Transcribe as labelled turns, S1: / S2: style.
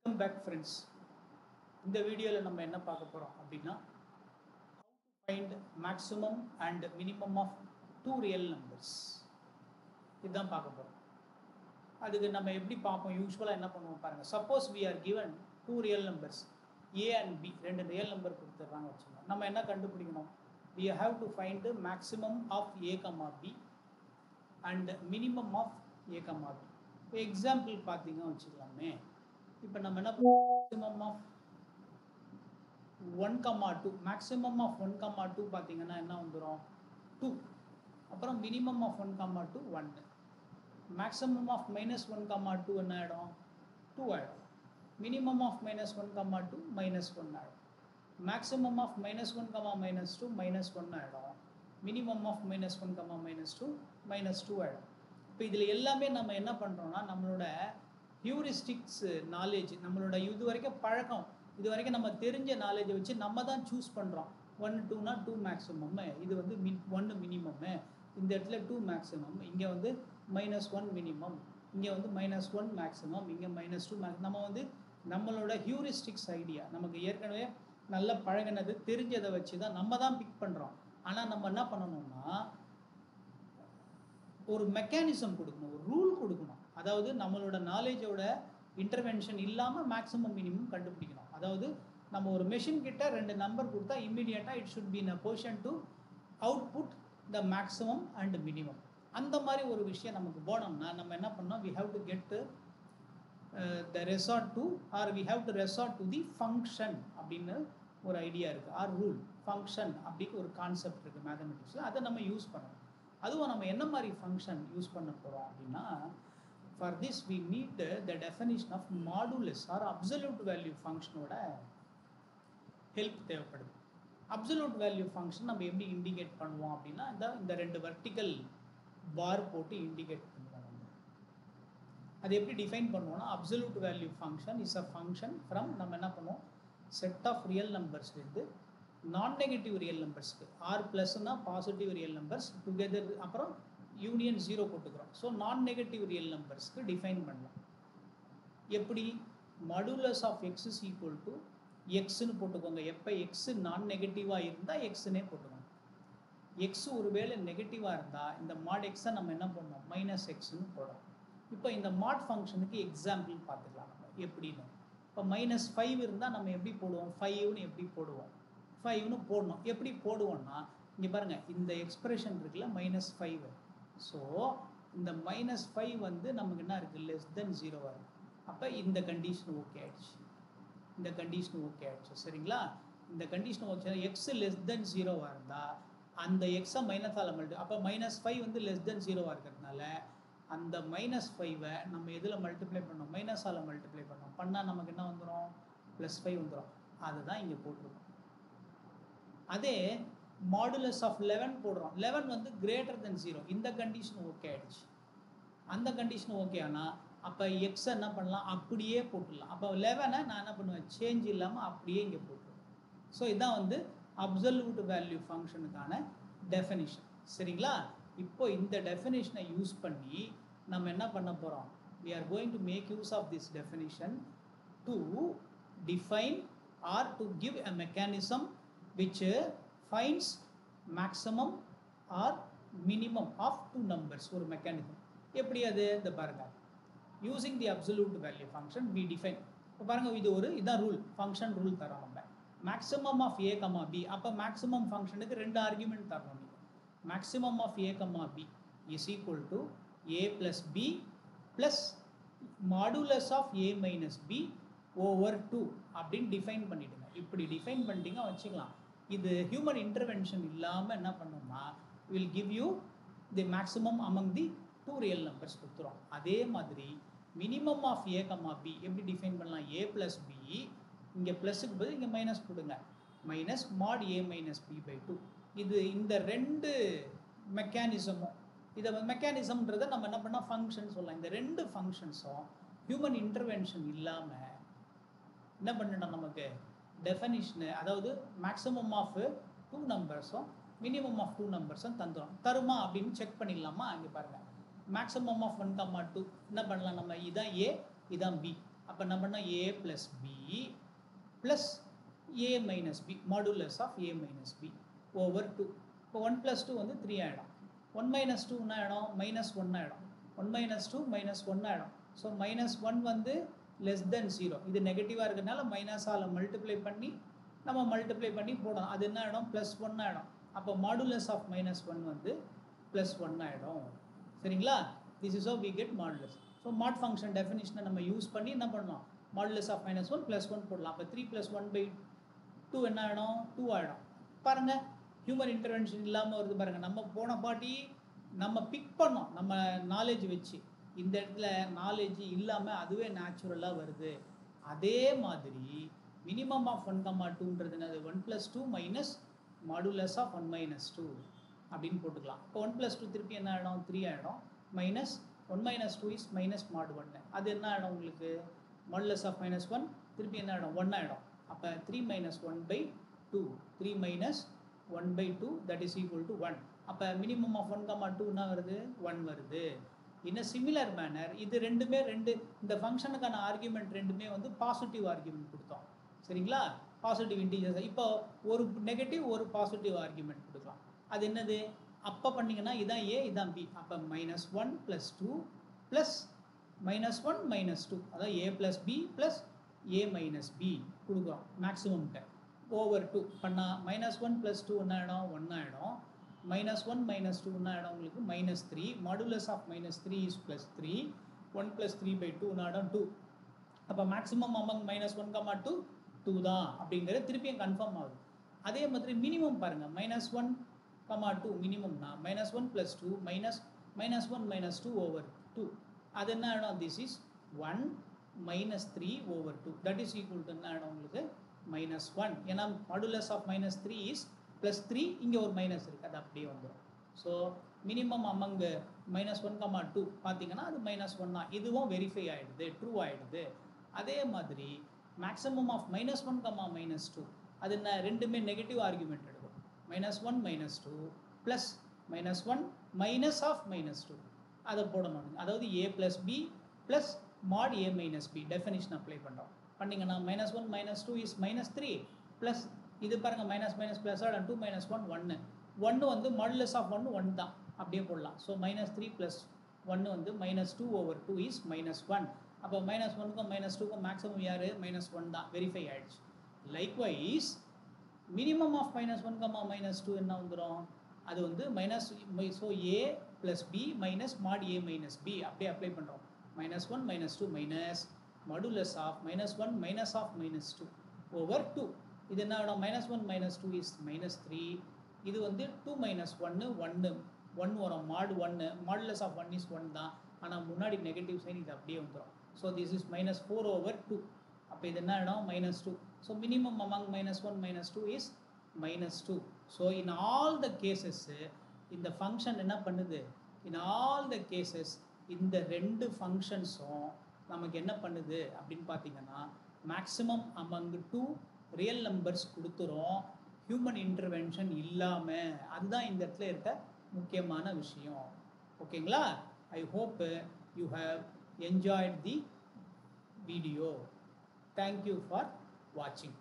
S1: Welcome back friends. இந்த வீடியோவில் நம்ம என்ன பார்க்க போகிறோம் அப்படின்னா how to find maximum and minimum of two real numbers இதுதான் பார்க்க போகிறோம். அதுக்கு நம்ம எப்படி பார்ப்போம்? யூஸ்வலாக என்ன பண்ணுவோம் பாருங்கள். Suppose we are given two real numbers a and b, ரெண்டு ரியல் நம்பர் கொடுத்துட்றாங்க வச்சுக்கோங்க. நம்ம என்ன கண்டுபிடிக்கணும்? we have to find the maximum of a, b and minimum of a, b. இப்போ எக்ஸாம்பிள் பார்த்தீங்க வச்சுக்கலாமே. இப்போ நம்ம என்ன மேக்ஸிமம் ஆஃப் 1,2 மேக்ஸிமம் ஆஃப் 1,2 பார்த்தீங்கன்னா என்ன வந்துடும்? 2. அப்புறம் மினிமம் ஆஃப் 1,2 1. மேக்ஸிமம் ஆஃப் -1,2 என்ன ஆகிடும்? 2 ஆகிடும். மினிமம் ஆஃப் -1,2 -1 ஆகிடும். மேக்ஸிமம் ஆஃப் -1, -2 -1 ஆகிடும். மினிமம் ஆஃப் -1, -2 -2 ஆகிடும். இப்போ இதில் எல்லாமே நம்ம என்ன பண்ணுறோம்னா நம்மளோட ஹியூரிஸ்டிக்ஸ் நாலேஜ், நம்மளோட இது வரைக்கும் பழக்கம், இது வரைக்கும் நம்ம தெரிஞ்ச நாலேஜை வச்சு நம்ம தான் சூஸ் பண்ணுறோம். 1 2னா 2 மேக்ஸிமம், இது வந்து 1 மினிமம், இந்த இடத்துல 2 மேக்ஸிமம், இங்கே வந்து -1 மினிமம், இங்கே வந்து -1 மேக்ஸிமம், இங்கே -2 மேக்ஸிமம். நம்ம வந்து நம்மளோட ஹியூரிஸ்டிக்ஸ் ஐடியா, நமக்கு ஏற்கனவே நல்ல பழகினது தெரிஞ்சதை வச்சு தான் நம்ம தான் பிக் பண்ணுறோம். ஆனால் நம்ம என்ன பண்ணணும்னா ஒரு மெக்கானிசம் கொடுக்கணும், ஒரு ரூல் கொடுக்கணும். அதாவது நம்மளோட நாலேஜோட இன்டர்வென்ஷன் இல்லாமல் மேக்ஸிமம் மினிமம் கண்டுபிடிக்கணும். அதாவது நம்ம ஒரு மெஷின் கிட்ட 2 நம்பர் கொடுத்தா இம்மிடியட்டாக it should be in a position to output the maximum and minimum. அந்த மாதிரி ஒரு விஷயம் நமக்கு போனோம்னா நம்ம என்ன பண்ணோம்? We have to get the resort to or we have to resort to the function அப்படின்னு ஒரு ஐடியா இருக்குது. ஆர் ரூல் ஃபங்க்ஷன் அப்படின்னு ஒரு கான்செப்ட் இருக்குது மேத்தமெட்டிக்ஸில். அதை நம்ம யூஸ் பண்ணணும். அதுவும் நம்ம என்ன மாதிரி ஃபங்க்ஷன் யூஸ் பண்ண போகிறோம் அப்படின்னா, for this we need the definition of modulus or absolute value ஃபங்க்ஷனோட ஹெல்ப் தேவைப்படுது. அப்சல்யூட் வேல்யூ ஃபங்க்ஷன் நம்ம எப்படி இண்டிகேட் பண்ணுவோம் அப்படின்னா, இந்த 2 வெர்டிக்கல் பார் போட்டு இண்டிகேட் பண்ணுவோம். அது எப்படி டிஃபைன் பண்ணுவோம்னா, absolute value function is a function from நம்ம என்ன பண்ணுவோம், செட் ஆஃப் ரியல் நம்பர்ஸ்லேருந்து நான் நெகட்டிவ் ரியல் நம்பர்ஸ்க்கு. ஆர் ப்ளஸ்னா பாசிட்டிவ் ரியல் நம்பர்ஸ் டுகெதர், அப்புறம் யூனியன் 0 போட்டுக்கிறோம். ஸோ நான் நெகட்டிவ் ரியல் நம்பர்ஸ்க்கு டிஃபைன் பண்ணலாம். எப்படி? Modulus of x is equal to எக்ஸ்ன்னு போட்டுக்கோங்க. எப்போ எக்ஸ் நான் நெகட்டிவாக இருந்தால் எக்ஸ்னே போட்டுக்கோங்க. எக்ஸ் ஒருவேளை நெகட்டிவாக இருந்தால் இந்த மாட் எக்ஸை நம்ம என்ன பண்ணோம்? -எக்ஸ்ன்னு போடுறோம். இப்போ இந்த மாட் ஃபங்க்ஷனுக்கு எக்ஸாம்பிள் பார்த்துக்கலாம் நம்ம எப்படின்னு. இப்போ -5 இருந்தால் நம்ம எப்படி போடுவோம்? 5ன்னு எப்படி போடுவோம்? 5ன்னு போடணும். எப்படி போடுவோம்னா இங்கே பாருங்கள், இந்த எக்ஸ்பிரஷன் இருக்குல்ல -5. ஸோ இந்த -5 வந்து நமக்கு என்ன இருக்குது? <0 இருக்குது. அப்போ இந்த கண்டிஷன் ஓகே ஆயிடுச்சு. இந்த கண்டிஷன் ஓகே ஆயிடுச்சு. சரிங்களா? இந்த கண்டிஷன் ஓகே. எக்ஸ் <0 இருந்தால் அந்த எக்ஸை மைனஸால் மல்டி, அப்போ -5 வந்து <0 இருக்கிறதுனால அந்த -5 நம்ம எதில் மல்டிப்ளை பண்ணோம்? மைனஸால் மல்டிப்ளை பண்ணோம். பண்ணால் நமக்கு என்ன வந்துடும்? +5 வந்துடும். அதுதான் இங்கே போட்டிருக்கோம். அதே மாடுலஸ் ஆஃப் 11 போடுறோம். 11 வந்து <0. இந்த கண்டிஷன் ஓகே ஆகிடுச்சு. அந்த கண்டிஷன் ஓகே ஆனால் அப்போ எக்ஸை என்ன பண்ணலாம்? அப்படியே போட்டுடலாம். அப்போ 11 நான் என்ன பண்ணுவேன்? சேஞ்ச் இல்லாமல் அப்படியே இங்கே போட்டுருவேன். ஸோ இதுதான் வந்து அப்சல்யூட் வேல்யூ ஃபங்க்ஷனுக்கான டெஃபினிஷன். சரிங்களா? இப்போ இந்த டெஃபினிஷனை யூஸ் பண்ணி நம்ம என்ன பண்ண போகிறோம்? we are going to make use of this definition to define or to give a mechanism which finds maximum or minimum of two numbers. ஒரு மெக்கானிசம் எப்படி அது? இந்த பாருங்க, using the absolute value function we define. இப்போ பாருங்க, இதான் rule, function rule தரோம் நம்ம. Maximum of a, b. அப்போ மேக்ஸிமம் ஃபங்க்ஷனுக்கு 2 ஆர்குமெண்ட் தரணும். நீங்கள் maximum of a, b is equal to a + b plus modulus of a - b over 2 அப்படின்னு டிஃபைன் பண்ணிவிடுங்க. இப்படி டிஃபைன் பண்ணிட்டீங்க வச்சுக்கலாம். இது ஹியூமன் இன்டர்வென்ஷன் இல்லாமல் என்ன பண்ணோம்னா will give you the maximum among the 2 real numbers கொடுத்துரும். அதே மாதிரி மினிமம் ஆஃப் a, b எப்படி டிஃபைன் பண்ணலாம்? a + b, இங்கே ப்ளஸுக்கு பதில் இங்கே மைனஸ் கொடுங்க, மைனஸ் mod a - b/2. இது இந்த 2 மெக்கானிசமும், இதை மெக்கானிசம்ன்றதை நம்ம என்ன பண்ணால் ஃபங்க்ஷன் சொல்லலாம். இந்த 2 ஃபங்க்ஷன்ஸும் ஹியூமன் இன்டர்வென்ஷன் இல்லாமல் என்ன பண்ணணும்? நமக்கு டெஃபினிஷனு, அதாவது மேக்ஸிமம் ஆஃப் 2 நம்பர்ஸும் மினிமம் ஆஃப் 2 நம்பர்ஸும் தருமா அப்படின்னு செக் பண்ணிடலாமா? இங்கே பாருங்கள், மேக்ஸிமம் ஆஃப் 1,2 என்ன பண்ணலாம் நம்ம? இதான் a, இதான் b. அப்போ என்ன பண்ணால் a plus b plus a minus b modulus of a minus b over 2. இப்போ 1 plus 2 வந்து 3 ஆகிடும். 1 minus 2 என்ன ஆகிடும் மைனஸ் 1 ஆகிடும். 1 minus 2 minus 1 ஆகிடும். ஸோ மைனஸ் 1 வந்து லெஸ் தென் 0. இது நெகட்டிவாக இருக்கிறதுனால மைனஸால் மல்டிப்ளை பண்ணி நம்ம மல்டிப்ளை பண்ணி போடணும். அது என்ன ஆகிடும் ப்ளஸ் 1 ஆகிடும். அப்போ மாடுலஸ் ஆஃப் மைனஸ் 1 வந்து ப்ளஸ் 1 ஆகிடும். சரிங்களா? This is how we get modulus. So mod function டெஃபினிஷனை நம்ம யூஸ் பண்ணி என்ன பண்ணலாம் மாடுலஸ் ஆஃப் மைனஸ் 1 ப்ளஸ் 1 போடலாம். அப்போ 3 + 1/2 என்ன ஆகிடும் 2 ஆகிடும். பாருங்கள் ஹியூமன் இன்டர்வென்ஷன் இல்லாமல் வருது பாருங்கள். நம்ம போன பாட்டி நம்ம பிக் பண்ணோம் நம்ம நாலேஜ் வச்சு. இந்த இடத்துல நாலேஜ் இல்லாமல் அதுவே நேச்சுரலாக வருது. அதே மாதிரி மினிமம் ஆஃப் 1,2ன்றது என்னது 1 + 2 மைனஸ் மாடுலஸ் ஆஃப் 1 - 2 அப்படின்னு போட்டுக்கலாம். இப்போ 1 + 2 திருப்பி என்ன ஆகிடும் 3 ஆகிடும். மைனஸ் 1 - 2 இஸ் மைனஸ் மாடு 1. அது என்ன ஆகிடும் உங்களுக்கு மாடுலஸ் ஆஃப் -1 திருப்பி என்ன ஆகிடும் 1 ஆகிடும். அப்போ 3 - 1/2 3 - 1/2 தட் இஸ் ஈக்குவல் டு 1. அப்போ மினிமம் ஆஃப் 1,2 என்ன வருது 1 வருது. இன் அ சிமிலர் மேனர் இது ரெண்டுமே இந்த ஃபங்க்ஷனுக்கான ஆர்கியூமெண்ட் ரெண்டுமே வந்து பாசிட்டிவ் ஆர்கியூமெண்ட் கொடுத்தோம். சரிங்களா? Positive integers. இப்போ ஒரு நெகட்டிவ் ஒரு பாசிட்டிவ் ஆர்கியூமெண்ட் கொடுக்கலாம். அது என்னது அப்போ பண்ணிங்கன்னா இதான் a இதான் b. அப்போ -1 + 2 ப்ளஸ் -1 - 2 அதாவது a + b plus a - b கொடுக்குறோம் மேக்ஸிமம்கிட்ட ஓவர் 2 பண்ணால் -1 + 2 என்ன ஆகிடும் 1 ஆகிடும். -1 - 2 என்ன ஆகிடும் உங்களுக்கு -3. Modulus of -3 is +3. 1 + 3/2 என்ன ஆகிடும் 2. அப்போ மேக்ஸிமம் அமங் -1, 2 தான் அப்படிங்கிறது திருப்பியும் கன்ஃபார்ம் ஆகுது. அதே மாதிரி மினிமம் பாருங்கள் -1, 2 மினிமம்னா -1 + 2 -1 - 2 ஓவர் 2. அது என்ன ஆகிடும் this is 1 - 3 over 2 that is equal to என்ன ஆகிடும் உங்களுக்கு -1. ஏன்னா மாடுலஸ் ஆஃப் -3 இஸ் +3. இங்கே ஒரு மைனஸ் இருக்குது அது அப்படியே வந்துடும். ஸோ மினிமம் அமங் -1, 2 பார்த்தீங்கன்னா அது -1 தான். இதுவும் வெரிஃபை ஆகிடுது ட்ரூ ஆகிடுது. அதே மாதிரி மேக்ஸிமம் ஆஃப் -1, -2 அது என்ன ரெண்டுமே நெகட்டிவ் ஆர்குமெண்ட் எடுக்கும். -1 - 2 ப்ளஸ் -1 மைனஸ் ஆஃப் -2 அதை போடணும். அதாவது a + b plus mod a - b definition apply பண்ணுறோம். பண்ணிங்கன்னா -1 - 2 இஸ் -3 ப்ளஸ் இது பாருங்கள் மைனஸ் ப்ளஸ் ஆட் 2 - 1 1 வந்து மாடுலஸ் ஆஃப் 1 தான் அப்படியே போடலாம். ஸோ -3 + 1 வந்து -2 ஓவர் 2 இஸ் -1. அப்போ -1க்கும் -2க்கும் மேக்ஸிமம் யார் -1 தான் வெரிஃபை ஆகிடுச்சு. லைக்வைஸ் மினிமம் ஆஃப் -1, -2 என்ன வந்துடும் அது வந்து so a + b minus mod a - b அப்படியே அப்ளை பண்ணுறோம். -1 - 2 minus modulus of -1 minus of -2 over 2. இது என்ன ஆகிடும் -1 - 2 இஸ் -3. இது வந்து 2 - 1 1 வரும் mod 1 மாடுலஸ் ஆஃப் 1 இஸ் 1 தான். ஆனால் முன்னாடி நெகட்டிவ் சைன் இது அப்படியே வந்துடும். So this is -4 over 2. அப்போ இது என்ன ஆகிடும் -2. So minimum among -1 - 2 is -2. So in all the cases இந்த ஃபங்க்ஷன் என்ன பண்ணுது இன் ஆல் த கேசஸ் இந்த ரெண்டு ஃபங்க்ஷன்ஸும் நமக்கு என்ன பண்ணுது அப்படின்னு பார்த்தீங்கன்னா மேக்ஸிமம் அமங் 2 ரியல் நம்பர்ஸ் கொடுத்துரும் ஹியூமன் இன்டர்வென்ஷன் இல்லாமல். அதுதான் இந்த இடத்துல இருக்க முக்கியமான விஷயம். ஓகேங்களா? I hope you have enjoyed the video. Thank you for வாட்சிங்.